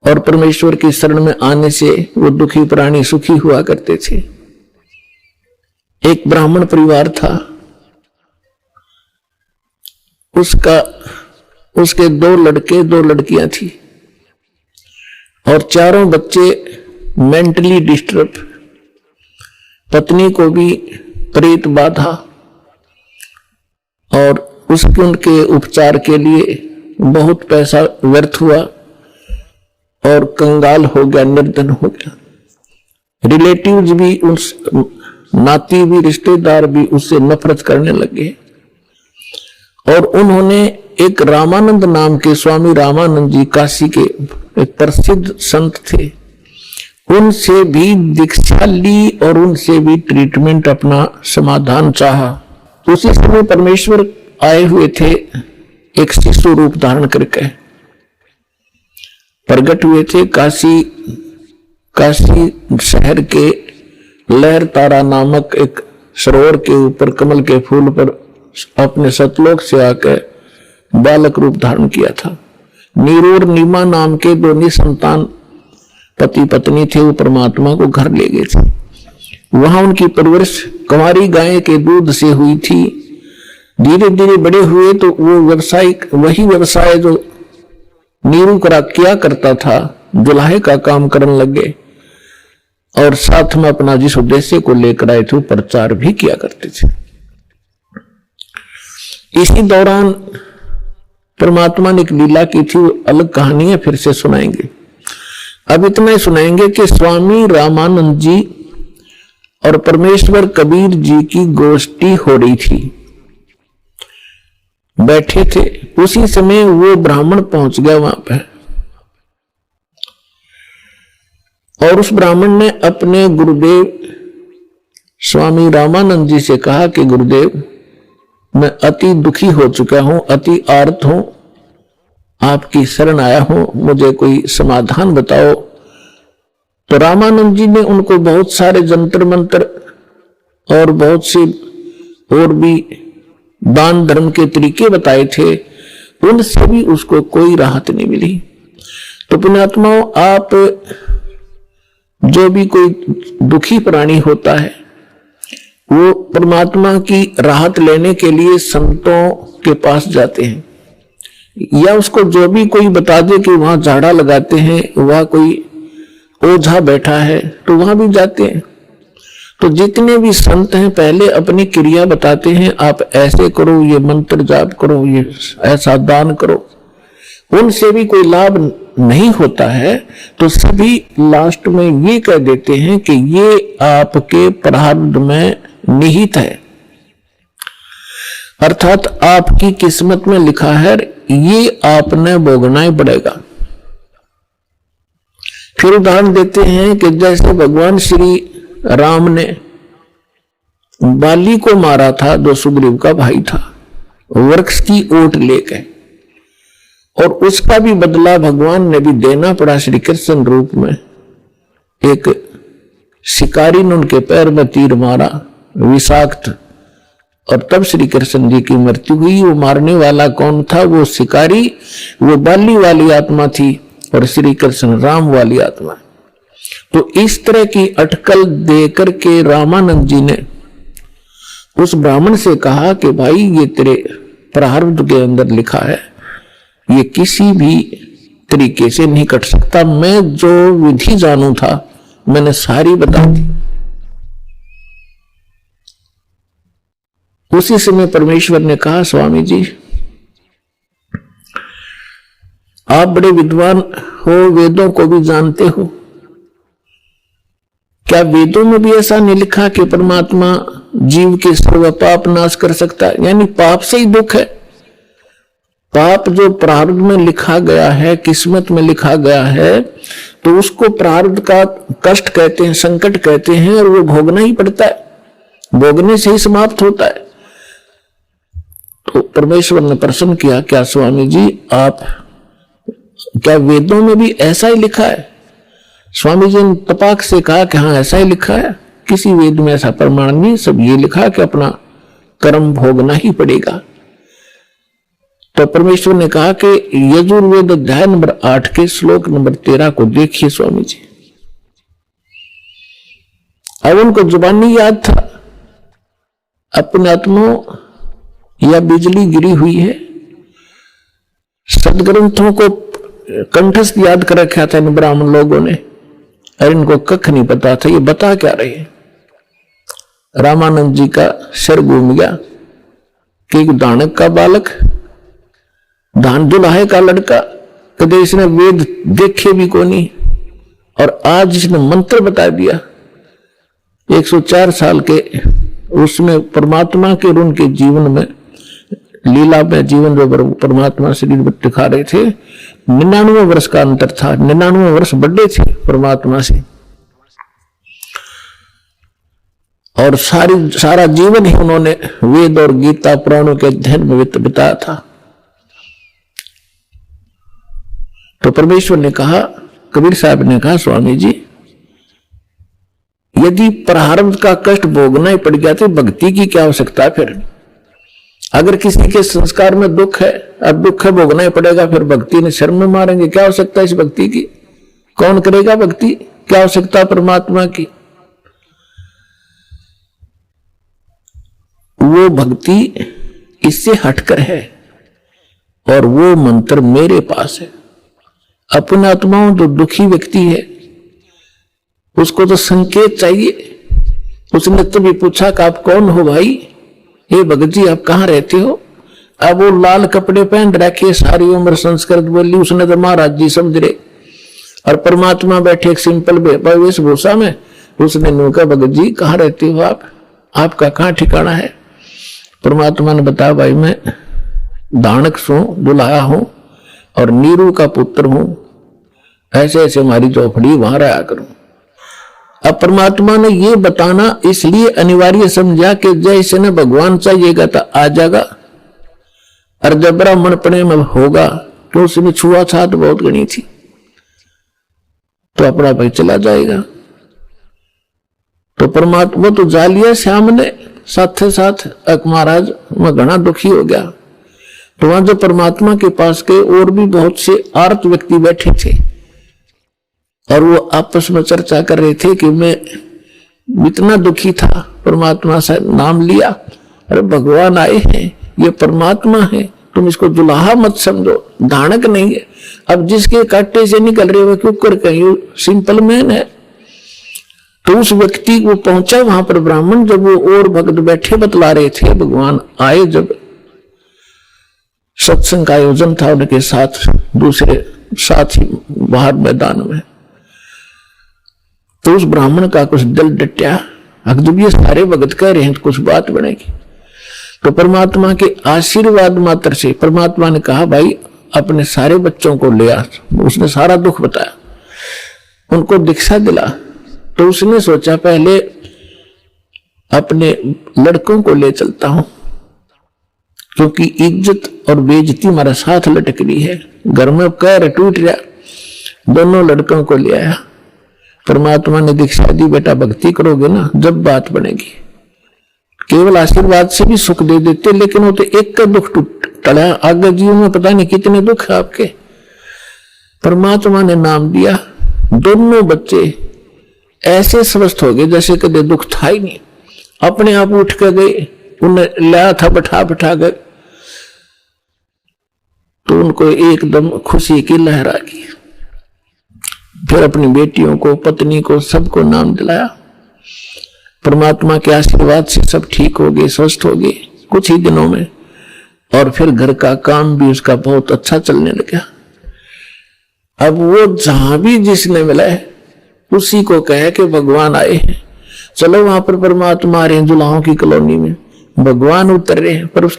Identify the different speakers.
Speaker 1: और परमेश्वर की शरण में आने से वो दुखी प्राणी सुखी हुआ करते थे। एक ब्राह्मण परिवार था, उसके 2 लड़के 2 लड़कियां थी और चारों बच्चे मेंटली डिस्टर्ब, पत्नी को भी प्रेत बाधा और उनके उपचार के लिए बहुत पैसा व्यर्थ हुआ और कंगाल हो गया, निर्धन हो गया। रिलेटिव्स भी, उस नाती भी, रिश्तेदार भी उससे नफरत करने लगे और उन्होंने एक रामानंद नाम के स्वामी रामानंद जी, काशी के एक प्रसिद्ध संत थे, उनसे भी दीक्षा ली और उनसे भी ट्रीटमेंट, अपना समाधान चाहा। उसी समय परमेश्वर आए हुए थे, एक शिशु रूप धारण करके प्रकट हुए थे। काशी शहर के लहर तारा नामक एक सरोवर के ऊपर कमल के फूल पर अपने सतलोक से आकर बालक रूप धारण किया था। नीरू और नीमा नाम के 2 निसंतान पति पत्नी थे, वो परमात्मा को घर ले गए थे। वहां उनकी परवरिश कुंवारी गाय के दूध से हुई थी। धीरे धीरे बड़े हुए तो वो वही व्यवसाय जो नीरू किया करता था, जुलाहे का काम करने लगे और साथ में अपना जिस उद्देश्य को लेकर आए थे प्रचार भी किया करते थे। इसी दौरान परमात्मा ने एक लीला की थी, वो अलग कहानी है, फिर से सुनाएंगे। अब इतना ही सुनाएंगे कि स्वामी रामानंद जी और परमेश्वर कबीर जी की गोष्ठी हो रही थी, बैठे थे। उसी समय वो ब्राह्मण पहुंच गया वहां पे और उस ब्राह्मण ने अपने गुरुदेव स्वामी रामानंद जी से कहा कि गुरुदेव, मैं अति दुखी हो चुका हूं, अति आर्त हूं, आपकी शरण आया हूं, मुझे कोई समाधान बताओ। तो रामानंद जी ने उनको बहुत सारे जंतर मंत्र और बहुत सी और भी दान धर्म के तरीके बताए थे, उनसे भी उसको कोई राहत नहीं मिली। तो पुण्यात्माओं, आप जो भी कोई दुखी प्राणी होता है वो परमात्मा की राहत लेने के लिए संतों के पास जाते हैं, या उसको जो भी कोई बता दे कि वहां झाड़ा लगाते हैं, वहां कोई ओझा बैठा है, तो वहां भी जाते हैं। तो जितने भी संत हैं पहले अपनी क्रिया बताते हैं, आप ऐसे करो, ये मंत्र जाप करो, ये ऐसा दान करो। उनसे भी कोई लाभ नहीं होता है तो सभी लास्ट में ये कह देते हैं कि ये आपके प्रारब्ध में निहित है, अर्थात आपकी किस्मत में लिखा है, ये आपने भोगना ही पड़ेगा। फिर उदाहरण देते हैं कि जैसे भगवान श्री राम ने बाली को मारा था, जो सुग्रीव का भाई था, वृक्ष की ओट लेकर, और उसका भी बदला भगवान ने भी देना पड़ा श्री कृष्ण रूप में। एक शिकारी ने उनके पैर में तीर मारा, विषाक्त, और तब श्री कृष्ण जी की मृत्यु हुई। वो मारने वाला कौन था? वो शिकारी, वो बाली वाली आत्मा थी और श्री कृष्ण राम वाली आत्मा। तो इस तरह की अटकल देकर के रामानंद जी ने उस ब्राह्मण से कहा कि भाई, ये तेरे प्रारब्ध के अंदर लिखा है, ये किसी भी तरीके से नहीं कट सकता। मैं जो विधि जानू था मैंने सारी बता दी। उसी समय परमेश्वर ने कहा, स्वामी जी आप बड़े विद्वान हो, वेदों को भी जानते हो, क्या वेदों में भी ऐसा नहीं लिखा कि परमात्मा जीव के सर्व पाप नाश कर सकता है? यानी पाप से ही दुख है। पाप जो प्रारब्ध में लिखा गया है, किस्मत में लिखा गया है, तो उसको प्रारब्ध का कष्ट कहते हैं, संकट कहते हैं, और वो भोगना ही पड़ता है, भोगने से ही समाप्त होता है। तो परमेश्वर ने प्रश्न किया, क्या स्वामी जी आप, क्या वेदों में भी ऐसा ही लिखा है? स्वामी जी ने तपाक से कहा कि हाँ ऐसा ही लिखा है, किसी वेद में ऐसा प्रमाण नहीं, सब ये लिखा कि अपना कर्म भोगना ही पड़ेगा। तो परमेश्वर ने कहा कि यजुर्वेद अध्याय नंबर 8 के श्लोक नंबर 13 को देखिए स्वामी जी। अब उनको जुबानी याद था, अपने आत्मा या बिजली गिरी हुई है, सदग्रंथों को कंठस्थ याद कर रखा था इन ब्राह्मण लोगों ने, और इनको कख नहीं पता था ये बता क्या रहे हैं। रामानंद जी का सिर घूम गया कि एक दानक का बालक, धान दुल्हे का लड़का, कदे इसने वेद देखे भी को नहीं, और आज इसने मंत्र बता दिया। 104 साल के उसमें परमात्मा के और उनके जीवन में, लीला में जीवन जो परमात्मा शरीर में दिखा रहे थे, 99 वर्ष का अंतर था, 99 वर्ष बड़े थे परमात्मा से, और सारा जीवन ही उन्होंने वेद और गीता पुराणों के अध्ययन में बिताया था। तो परमेश्वर ने कहा, कबीर साहब ने कहा, स्वामी जी यदि प्रारब्ध का कष्ट भोगना ही पड़ गया तो भक्ति की क्या आवश्यकता है फिर? अगर किसी के संस्कार में दुख है और दुख है भोगना ही पड़ेगा, फिर भक्ति ने शर्म में मारेंगे, क्या आवश्यकता इस भक्ति की? कौन करेगा भक्ति? क्या आवश्यकता परमात्मा की? वो भक्ति इससे हटकर है, और वो मंत्र मेरे पास है। अपने आत्माओं जो दुखी व्यक्ति है उसको तो संकेत चाहिए। उसने तो भी पूछा कि आप कौन हो भाई? हे भगत जी आप कहाँ रहते हो? अब वो लाल कपड़े पहन रखे, सारी उम्र संस्कृत बोली, उसने तो महाराज जी समझ रहे, और परमात्मा बैठे एक सिंपल वेशभूषा में। उसने कहा भगत जी कहाँ रहते हो आप? आपका कहाँ ठिकाना है? परमात्मा ने बताया, भाई मैं दानक सू दुल्हा हूं और नीरू का पुत्र हूं, ऐसे ऐसे हमारी झोपड़ी वहां रहा करूं। अब परमात्मा ने ये बताना इसलिए अनिवार्य समझा कि जैसे न भगवान चाहिएगा तो आ जाएगा, और जब ब्राह्मणपणे में होगा तो उसने छुआछात बहुत गणी थी तो अपना भाई चला जाएगा। तो परमात्मा तो जा लिया श्याम ने, साथ साथ महाराज मैं घना दुखी हो गया। तो वहां जो परमात्मा के पास के और भी बहुत से आर्त व्यक्ति बैठे थे, और वो आपस में चर्चा कर रहे थे कि मैं इतना दुखी था, परमात्मा से नाम लिया, अरे भगवान आए हैं, ये परमात्मा है, तुम इसको दुल्हा मत समझो, दानक नहीं है। अब जिसके काटे से निकल रहे वो क्यों कर कहीं सिंपल मैन है। तो उस व्यक्ति को पहुंचा वहां पर ब्राह्मण, जब वो और भक्त बैठे बतला रहे थे, भगवान आए, जब सत्संग का आयोजन था उनके साथ दूसरे साथी बाहर मैदान में, तो उस ब्राह्मण का कुछ दिल डटिया, जब ये सारे भगत कह रहे हैं तो कुछ बात बनेगी। तो परमात्मा के आशीर्वाद मात्र से परमात्मा ने कहा, भाई अपने सारे बच्चों को ले आ। उसने सारा दुख बताया, उनको दीक्षा दिला। तो उसने सोचा पहले अपने लड़कों को ले चलता हूं, क्योंकि इज्जत और बेइज्जती हमारा साथ लटक रही है, घर में कह टूट रहा। दोनों लड़कों को ले आया। परमात्मा ने दीक्षा दी, बेटा भक्ति करोगे ना जब बात बनेगी। केवल आशीर्वाद से भी सुख दे देते, लेकिन वो तो एक का दुख टला, आगे जीवन में पता नहीं कितने दुख है आपके। परमात्मा ने नाम दिया, दोनों बच्चे ऐसे स्वस्थ हो गए जैसे कदे दुख था ही नहीं। अपने आप उठ कर गए, उन्हें लाया था बैठा कर, तो उनको एकदम खुशी की लहर आ गई। फिर अपनी बेटियों को, पत्नी को, सबको नाम दिलाया। परमात्मा के आशीर्वाद से सब ठीक हो गए, स्वस्थ हो गए कुछ ही दिनों में, और फिर घर का काम भी उसका बहुत अच्छा चलने लगा। अब वो जहां भी जिसने मिला है उसी को कहे कि भगवान आए हैं, चलो वहां पर परमात्मा आ रहे हैं, दुल्हाओं की कॉलोनी में भगवान उतर रहे हैं, पर